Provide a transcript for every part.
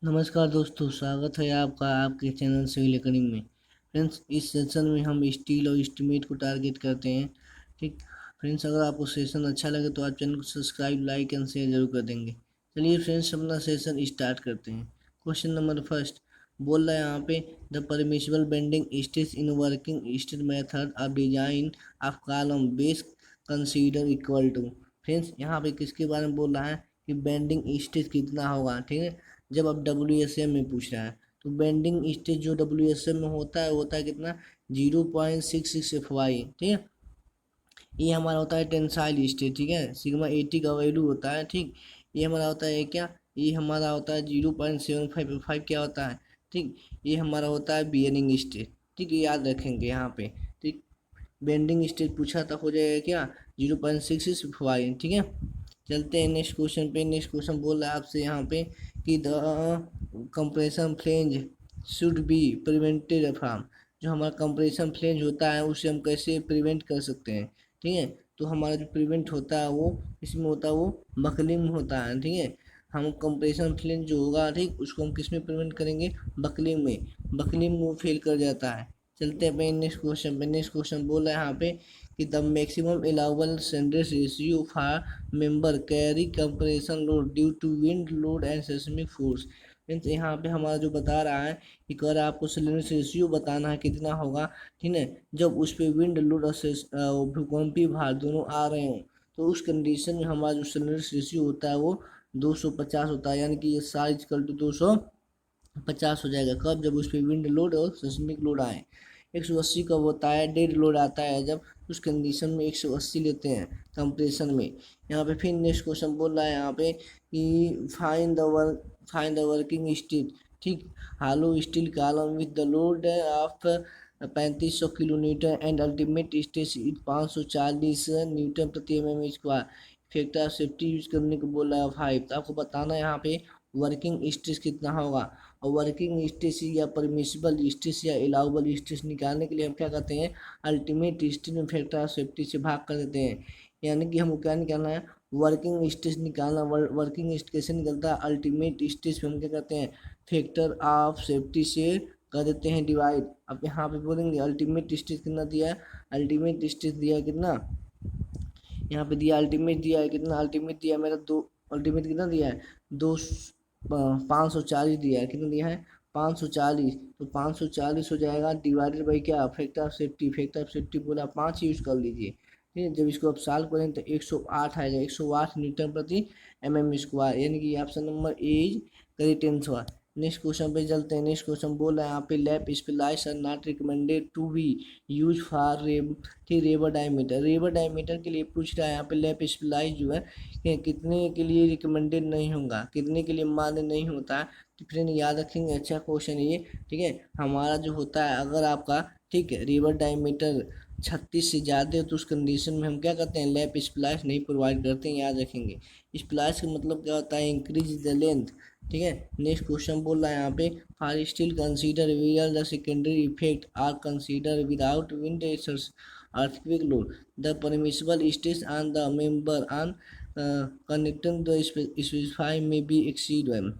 नमस्कार दोस्तों, स्वागत है आपका आपके चैनल सिविल एकेडमी में। फ्रेंड्स, इस सेशन में हम स्टील और एस्टीमेट को टारगेट करते हैं। ठीक फ्रेंड्स, अगर आपको सेशन अच्छा लगे तो आप चैनल को सब्सक्राइब, लाइक एंड शेयर जरूर कर देंगे। चलिए फ्रेंड्स, अपना सेशन स्टार्ट करते हैं। क्वेश्चन नंबर फर्स्ट बोल रहा है यहाँ पे, the permissible bending stress in working stress method of design of column base consider equal to. Friends, यहाँ पे किसके बारे में बोल रहा है कि बेंडिंग स्ट्रेस कितना होगा। ठीक है, जब अब WSM में पूछ रहा है तो बेंडिंग स्ट्रेस जो WSM में होता है कितना, 0.66 FY। ठीक है, ये हमारा होता है टेंसाइल स्ट्रेस। ठीक है, सिग्मा 80 का वैल्यू होता है। ठीक, ये हमारा होता है क्या, ये हमारा होता है 0.75 क्या होता है। ठीक, ये हमारा होता है बियरिंग स्ट्रेस। ठीक, ये याद रखेंगे यहाँ पे। ठीक, बेंडिंग स्ट्रेस पूछा था, हो जाएगा क्या, 0.66 FY। ठीक है, चलते हैं नेक्स्ट क्वेश्चन पे। नेक्स्ट क्वेश्चन बोल रहा है आपसे यहाँ पे कि the compression flange should be prevented from. जो हमारा कंप्रेशन फ्लेंज होता है उसे हम कैसे प्रिवेंट कर सकते हैं। ठीक है, तो हमारा जो प्रिवेंट होता है वो इसमें होता है, वो बकलिंग में होता है। ठीक है, हम कंप्रेशन फ्लेंज जो होगा, ठीक, उसको हम किस में प्रिवेंट करेंगे, बकलिंग में। बकलिंग में वो फेल कर जाता है। चलते हैं अपने नेक्स्ट क्वेश्चन पे। नेक्स्ट क्वेश्चन बोल रहा है यहाँ पे कि the maximum allowable slenderness ratio for member carry compression load due to wind load and seismic force. Means यहाँ पे हमारा जो बता रहा है कि अगर आपको सेंड्रेस रेशियो बताना है कितना होगा, ठीक है, जब उस पर विंड लोड और भूकंपीय भार दोनों आ रहे हों, तो उस कंडीशन में हमारा जो सेंड्रेस रेशियो होता है वो 250 होता है। यानी कि ये साइज कल टू 250 हो जाएगा। कब, जब उस पर विंड लोड और सेस्मिक लोड आए। 180 कब होता है, डेड लोड आता है जब उस कंडीशन में 180 लेते हैं कंप्रेशन में। यहाँ पे फिर नेक्स्ट क्वेश्चन बोल रहा है यहाँ पे कि फाइंड द वर्किंग स्टील। ठीक, hollow steel column with the load of 3500 kilo newton and ultimate stress 540 newton प्रति mm²। Factor of safety use करने को बोल रहा है 5। तो आपको बताना है यहाँ पे वर्किंग स्ट्रेस कितना होगा। और वर्किंग स्ट्रेस या परमिसिबल स्ट्रेस या अलाउबल स्ट्रेस निकालने के लिए हम क्या करते हैं, अल्टीमेट स्ट्रेस में फैक्टर ऑफ सेफ्टी से भाग कर देते हैं। यानी कि हमको क्या निकालना है, वर्किंग स्ट्रेस निकालना। वर्किंग स्ट्रेस कैसे निकलता है, अल्टीमेट स्ट्रेस में हम क्या करते हैं, फैक्टर ऑफ सेफ्टी से कर देते हैं डिवाइड। अब यहाँ पे बोलेंगे अल्टीमेट स्ट्रेस कितना दिया है, अल्टीमेट स्ट्रेस दिया है कितना, यहाँ पे दिया अल्टीमेट दिया है कितना, अल्टीमेट दिया है मेरा दो, अल्टीमेट कितना दिया है, दो 540 दिया है। कितना दिया है, 540। तो 540 हो जाएगा डिवाइडेड बाई क्या, factor of safety. Factor of safety बोला 5 यूज कर लीजिए। ठीक है, जब इसको आप सॉल्व करें तो 108 आएगा, 108 न्यूटन प्रति mm²। यानी कि option number A is correct answer. Next question पे चलते हैं। नेक्स्ट क्वेश्चन बोल रहा है यहाँ पे lap splice are not recommended to be use for rebar diameter. Rebar diameter के लिए पूछ रहा है यहाँ पे लैप स्प्लाइस जो है कि कितने के लिए रिकमेंडेड नहीं होगा, कितने के लिए मान्य नहीं होता है। तो फ्रेंड याद रखेंगे, अच्छा क्वेश्चन ये। ठीक है, हमारा जो होता है अगर आपका, ठीक है, रिवर डायमीटर 36 से ज़्यादा है तो उस कंडीशन में हम क्या करते हैं, लैप स्प्लाइस नहीं प्रोवाइड करते हैं। याद रखेंगे, स्प्लाइस का मतलब क्या होता है, इंक्रीज द लेंथ। ठीक है, नेक्स्ट क्वेश्चन बोल रहा है यहाँ पे for steel consider where the secondary effect are consider without wind earthquake load, the permissible stress on the member on connecting the specify may be exceed 1।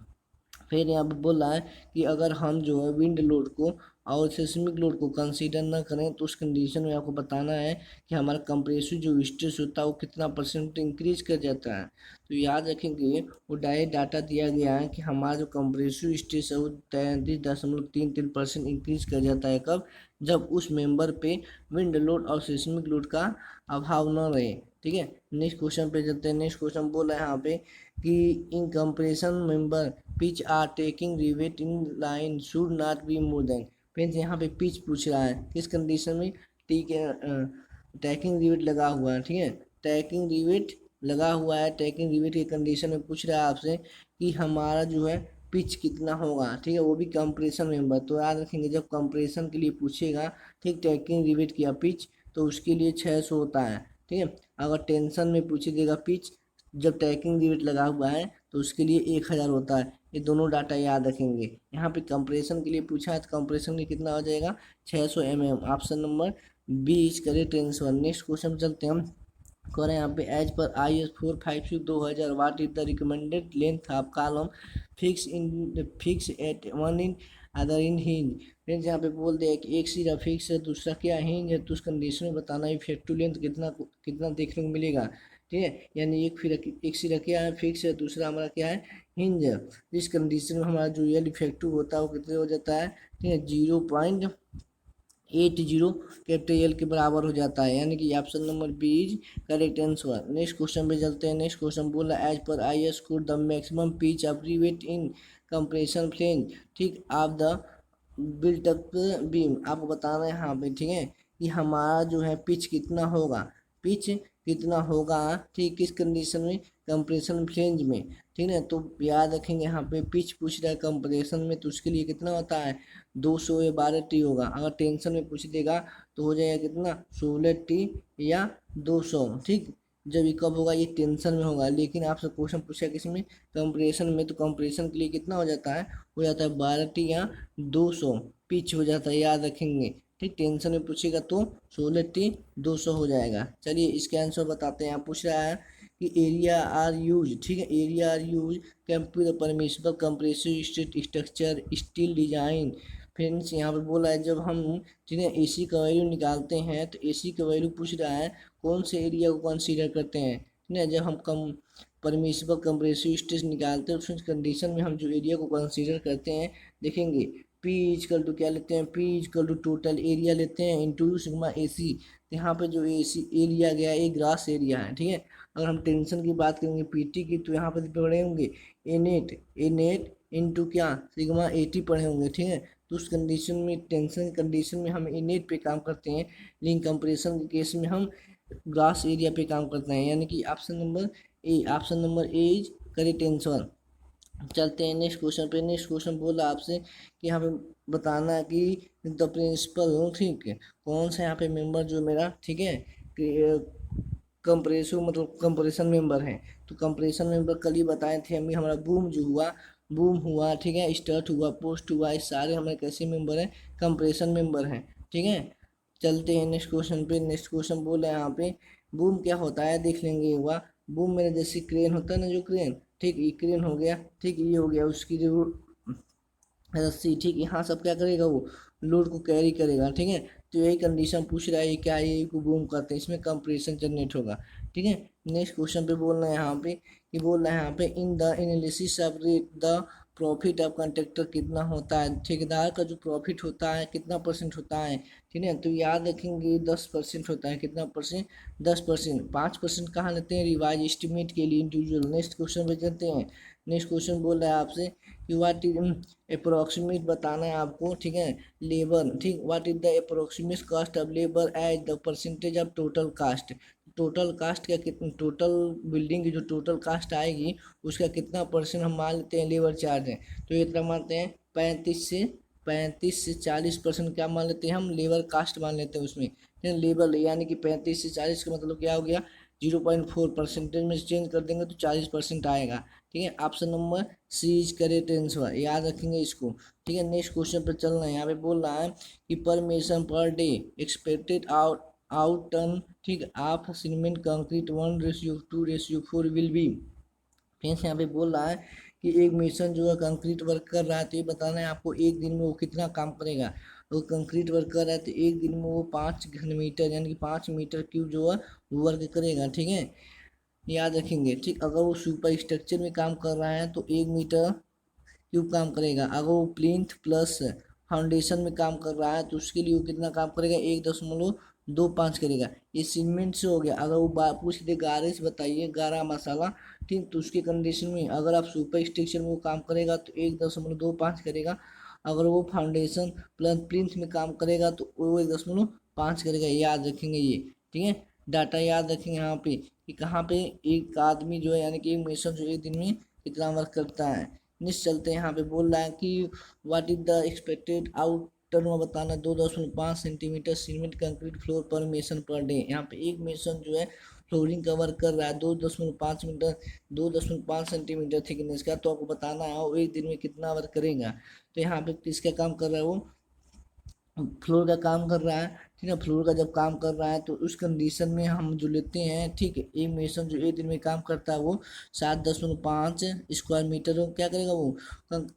फिर यहाँ पे बोल रहा है कि अगर हम जो है विंड लोड को और सेस्मिक लोड को कंसीडर ना करें तो उस कंडीशन में आपको बताना है कि हमारा कंप्रेसिव जो स्ट्रेस होता है वो कितना परसेंट इंक्रीज कर जाता है। तो याद रखेंगे, वो डायरेक्ट डाटा दिया गया है कि हमारा जो कंप्रेसिव स्ट्रेस है वो 33.33% इंक्रीज कर जाता है। कब, जब उस मेंबर पे विंड लोड और सेस्मिक लोड का अभाव न रहे। ठीक है, नेक्स्ट क्वेश्चन पे चलते हैं। नेक्स्ट क्वेश्चन बोल रहा है यहाँ पे कि in compression member pitch are taking rivet in line should not be more than. Friends, यहाँ पे पिच पूछ रहा है किस कंडीशन में, ठीक है, टैकिंग रिवेट लगा हुआ है। ठीक है, टैकिंग रिवेट लगा हुआ है, टैकिंग रिवेट की कंडीशन में पूछ रहा है आपसे कि हमारा जो है पिच कितना होगा। ठीक है, वो भी कंप्रेशन मेंबर। तो याद रखेंगे, जब कंप्रेशन के लिए पूछेगा, ठीक, टैकिंग रिवेट किया पिच, तो उसके लिए 600 होता है। ठीक है, अगर टेंशन में पूछे देगा पिच जब टैकिंग रिवेट लगा हुआ है तो उसके लिए 1000 होता है। ये दोनों डाटा याद रखेंगे। यहाँ पे कंप्रेशन के लिए पूछा है तो कंप्रेशन में कितना हो जाएगा, 600 mm। Option number B is correct answer. Next question चलते हैं हम। कह रहे हैं यहाँ पे as per IS 456/2000 what is the recommended length of column fix at one end other end hinge. Friends यहाँ पे बोल दिया कि एक सिरा फिक्स है, दूसरा क्या हिंज है, तो उस कंडीशन में बताना इफेक्टिव लेंथ कितना कितना देखने को मिलेगा। ठीक है, यानी एक सिरा क्या है, फिक्स है, दूसरा हमारा क्या है, हिंज है। इस कंडीशन में हमारा जो यल इफेक्टिव होता है वो कितने हो जाता है, ठीक है, 0.80 कैपिटल एल के बराबर हो जाता है, यानी कि option number B is correct answer. Next question पे चलते हैं। नेक्स्ट क्वेश्चन बोला as per IS code the maximum pitch of rivet in compression flange, ठीक, of the built up beam. आपको बताना है यहाँ पे, ठीक है, कि हमारा जो है पिच कितना होगा, पिच कितना होगा, ठीक, किस कंडीशन में, कंप्रेशन फ्लेंज में। ठीक है, तो याद रखेंगे यहाँ पे पिच पूछ रहा है कंप्रेशन में, तो उसके लिए कितना होता है, 200 या 12T होगा। अगर टेंशन में पूछ देगा तो हो जाएगा कितना, 16T या 200। ठीक, जब ये कब होगा, ये टेंशन में होगा। लेकिन आपसे क्वेश्चन पूछा किसी में, कंप्रेशन में, तो कंप्रेशन के लिए कितना हो जाता है, हो जाता है 12T या 200 पिच हो जाता है, याद रखेंगे। ठीक, टेंशन में पूछेगा तो 16T 200 हो जाएगा। चलिए इसके आंसर बताते हैं। यहाँ पूछ रहा है कि एरिया आर यूज, ठीक है, एरिया आर यूज कैंपी permissible compressive structure steel design. Friends यहाँ पे बोला है जब हम, ठीक है, AC का वैल्यू निकालते हैं तो AC का वैल्यू पूछ रहा है कौन से एरिया को कंसीडर करते हैं। ठीक है, जब हम कम परमिसिबल कंप्रेसिव स्ट्रेस निकालते हैं उस कंडीशन में हम जो एरिया को कंसीडर करते हैं, देखेंगे P इजकल टू क्या लेते हैं, P is equal to total area लेते हैं इंटू सिग्मा AC। तो यहाँ पे जो AC एरिया गया ये ग्रास एरिया है। ठीक है, अगर हम टेंशन की बात करेंगे PT की, तो यहाँ पे पढ़े होंगे ए नेट इंटू क्या, सिग्मा 80 पढ़े होंगे। ठीक है, तो उस कंडीशन में, टेंशन की कंडीशन में हम इनेट पे काम करते हैं, लेकिन कंप्रेशन के केस में हम ग्रास एरिया पे काम करते हैं, यानी कि option number A is correct answer. चलते हैं नेक्स्ट क्वेश्चन पे। नेक्स्ट क्वेश्चन बोला आपसे कि यहाँ पे बताना है कि द प्रिंसिपल, ठीक है, कौन सा यहाँ पे मेंबर जो मेरा, ठीक है, कंप्रेसिव मतलब कंप्रेशन मेंबर है। तो कंप्रेशन मेंबर कल ही बताए थे हमें, हमारा बूम हुआ, ठीक है, स्टार्ट हुआ, पोस्ट हुआ, ये सारे हमारे कैसे मेंबर हैं, कंप्रेशन मेंबर हैं। ठीक है, चलते हैं नेक्स्ट क्वेश्चन पे। नेक्स्ट क्वेश्चन बोल रहे हैं यहाँ पे बूम क्या होता है, देख लेंगे एक बार। बूम मेरे जैसे क्रेन होता है ना, जो क्रेन, ठीक, ये क्रेन हो गया, ठीक, ये हो गया उसकी जो रस्सी, ठीक, यहाँ सब क्या करेगा, वो लोड को कैरी करेगा। ठीक है, तो यही कंडीशन पूछ रहा है क्या, ये को बूम करते हैं, इसमें कंप्रेशन जनरेट होगा। ठीक है, नेक्स्ट क्वेश्चन पे बोल रहे हैं यहाँ पे कि बोल रहे हैं यहाँ पे in the analysis of rate the profit of contractor कितना होता है, ठेकेदार का जो प्रॉफिट होता है कितना परसेंट होता है। ठीक है, तो याद रखेंगे 10% होता है, कितना परसेंट, 10%। 5% कहाँ लेते हैं, रिवाइज एस्टिमेट के लिए इंडिविजुअल। नेक्स्ट क्वेश्चन पे चलते हैं। नेक्स्ट क्वेश्चन बोल रहा है आपसे कि व्हाट इज अप्रोक्सीमेट बताना है आपको। ठीक है, लेबर, ठीक, what is the approximate cost of labour as the percentage of total cost. Total cost का कितना, टोटल बिल्डिंग की जो टोटल कास्ट आएगी उसका कितना परसेंट हम मान लेते हैं लेबर चार्ज है। तो ये इतना मानते हैं 35 से 40% क्या मान लेते हैं हम, लेबर कास्ट मान लेते हैं उसमें। लेबर यानी कि 35 से 40 का मतलब क्या हो गया, 0.4 परसेंटेज में चेंज कर देंगे तो 40% आएगा। ठीक है, option number C is correct answer, याद रखेंगे इसको। ठीक है, नेक्स्ट क्वेश्चन पर चल रहे हैं। यहाँ पे बोल रहा है कि पर mason per day expected out ton, ठीक, आप cement concrete 1:2:4 will be. Friends यहाँ पे बोल रहा है कि एक मिशन जो है कंक्रीट वर्क कर रहा है, तो ये बताना है आपको एक दिन में वो कितना काम करेगा। तो कंक्रीट वर्क कर रहा है तो एक दिन में वो 5 घन मीटर यानी कि 5 मीटर क्यूब जो है वर्क करेगा। ठीक है, याद रखेंगे। ठीक, अगर वो सुपर स्ट्रक्चर में काम कर रहा है तो 1 मीटर क्यूब काम करेगा। अगर वो प्लिंथ प्लस फाउंडेशन में काम कर रहा है तो उसके लिए वो कितना काम करेगा, 1.25 करेगा। ये सीमेंट से हो गया। अगर वो पूछ दे गारे से बताइए, गारा मसाला, ठीक, तो उसके कंडीशन में अगर आप सुपर स्ट्रक्चर में वो काम करेगा तो 1.25 करेगा। अगर वो फाउंडेशन प्लस प्लिंथ में काम करेगा तो वो 1.5 करेगा। याद रखेंगे ये। ठीक है, डाटा याद रखेंगे यहाँ पे कि कहाँ पे एक आदमी जो है यानी कि एक मिशन जो एक दिन में कितना वर्क करता है। नेक्स्ट चलते हैं। यहाँ पे बोल रहा है कि what is the expected out turn बताना, 2.5 सेंटीमीटर सीमेंट कंक्रीट फ्लोर पर मेसन पर डे। यहाँ पे एक मेसन जो है फ्लोरिंग का वर्क कर रहा है 2.5 मीटर 2.5 सेंटीमीटर थिकनेस का, तो आपको बताना है वो एक दिन में कितना वर्क करेगा। तो यहाँ पे किसका काम कर रहा है, वो फ्लोर का काम कर रहा है। ठीक है, फ्लोर का जब काम कर रहा है तो उस कंडीशन में हम जो लेते हैं, ठीक है, एक मेसन जो एक दिन में काम करता है वो 7.5 स्क्वायर मीटर क्या करेगा, वो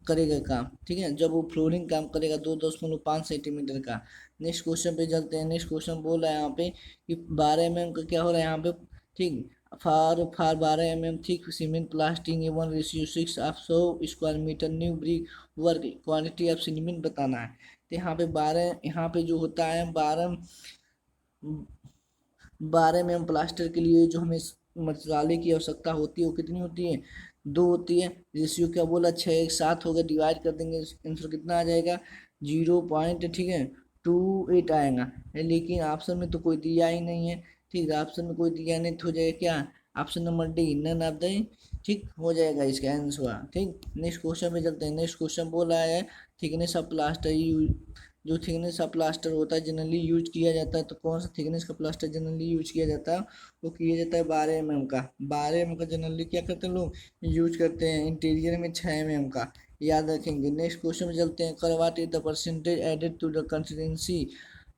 करेगा काम। ठीक है, जब वो फ्लोरिंग काम करेगा 2.5 सेंटीमीटर का। नेक्स्ट क्वेश्चन पे चलते हैं। नेक्स्ट क्वेश्चन बोल रहा है यहाँ पे कि 12 mm का क्या हो रहा है यहाँ पे, ठीक, for for 12 mm thick cement plastering 1:6 of 100 square metre new brick work quantity of cement बताना है। तो यहाँ पे 12, यहाँ पे जो होता है 12 mm प्लास्टर के लिए जो हमें मसाले की आवश्यकता होती है वो कितनी होती है, 2 होती है। रेशियो क्या बोला, 6:7 हो गया, डिवाइड कर देंगे आंसर कितना आ जाएगा, 0. ठीक है 28 आएगा। लेकिन ऑप्शन में तो कोई दिया ही नहीं है। ठीक है, ऑप्शन में कोई दिया नहीं तो हो जाएगा क्या, option number D, none of the, ठीक हो जाएगा इसका आंसर। ठीक, नेक्स्ट क्वेश्चन पे चलते हैं। नेक्स्ट क्वेश्चन बोल रहा है थिकनेस ऑफ प्लास्टर, जो थिकनेस का प्लास्टर होता है जनरली यूज किया जाता है, तो कौन सा थिकनेस का प्लास्टर जनरली यूज किया जाता है, वो किया जाता है 12 mm का। 12 mm का जनरली क्या करते हैं लोग, यूज करते हैं। इंटीरियर में 6 mm का, याद रखेंगे। नेक्स्ट क्वेश्चन में चलते हैं। What is the percentage added to the consistency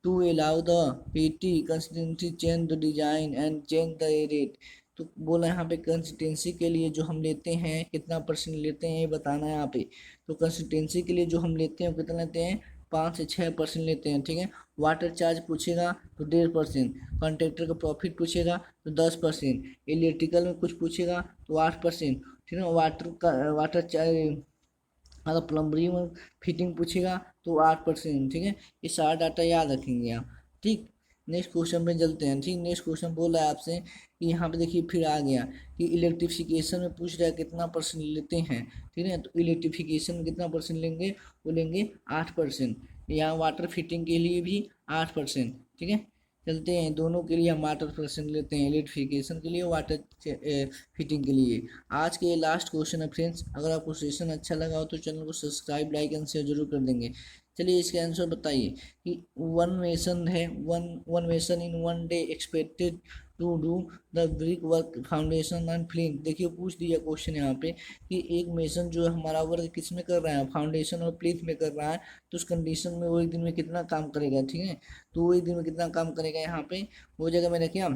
to allow the PT consistency change the design and change the rate. तो बोला यहाँ पे कंसिस्टेंसी के लिए जो हम लेते हैं कितना परसेंट लेते हैं ये बताना है यहाँ पे। तो कंसिस्टेंसी के लिए जो हम लेते हैं वो कितना लेते हैं, 5 से 6% लेते हैं। ठीक है, वाटर चार्ज पूछेगा तो 1.5%, कॉन्ट्रैक्टर का प्रॉफिट पूछेगा तो 10%, इलेक्ट्रिकल में कुछ पूछेगा तो 8%। ठीक है, वाटर चार्ज, अगर प्लम्बरी में फिटिंग पूछेगा तो 8%। ठीक है, ये सारा डाटा याद रखेंगे आप। ठीक, नेक्स्ट क्वेश्चन पे चलते हैं। ठीक, नेक्स्ट क्वेश्चन बोल रहा है आपसे कि यहाँ पे देखिए फिर आ गया कि इलेक्ट्रिफिकेशन में पूछ रहा है कितना परसेंट लेते हैं। ठीक है, तो इलेक्ट्रिफिकेशन में कितना परसेंट लेंगे, वो लेंगे 8%। यहाँ वाटर फिटिंग के लिए भी 8%। ठीक है, चलते हैं, दोनों के लिए हम वाटर परसेंट लेते हैं, इलेक्ट्रिफिकेशन के लिए, वाटर फिटिंग के लिए। आज के लास्ट क्वेश्चन है फ्रेंड्स। अगर आपको सेशन अच्छा लगा हो तो चैनल को सब्सक्राइब, लाइक एंड शेयर जरूर कर देंगे। चलिए इसका आंसर बताइए कि वन मेसन है, one mason in one day expected to do the brick work foundation and flint. देखिए पूछ दिया क्वेश्चन यहाँ पे कि एक मेसन जो है हमारा वर्क किस में कर रहा है, फाउंडेशन और प्लिंथ में कर रहा है, तो उस कंडीशन में वो एक दिन में कितना काम करेगा। ठीक है, तो वो एक दिन में कितना काम करेगा, यहाँ पे हो जाएगा मेरा क्या,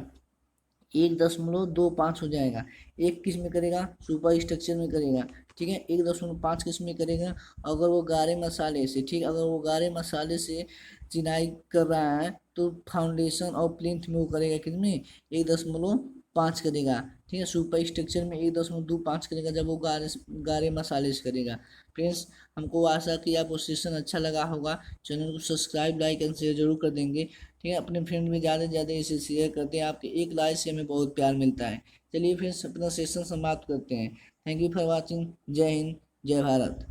1.25 हो जाएगा। एक किस में करेगा, सुपर स्ट्रक्चर में करेगा। ठीक है, 1.5 किस में करेगा, अगर वो गाढ़े मसाले से, ठीक, अगर वो गाढ़े मसाले से चिनाई कर रहा है तो फाउंडेशन और प्लिंथ में वो करेगा कितने, 1.5 करेगा। ठीक है, सुपर स्ट्रक्चर में 1.25 करेगा जब वो गाढ़े गाढ़े मसाले से करेगा। फ्रेंड्स, हमको आशा कि आपको सेशन अच्छा लगा होगा। चैनल को सब्सक्राइब, लाइक एंड शेयर जरूर कर देंगे। ठीक है, अपने फ्रेंड में ज़्यादा से ज़्यादा इसे शेयर करते हैं, आपके एक लाइक से हमें बहुत प्यार मिलता है। चलिए फिर अपना सेशन समाप्त करते हैं। Thank you for watching. जय हिंद, जय भारत।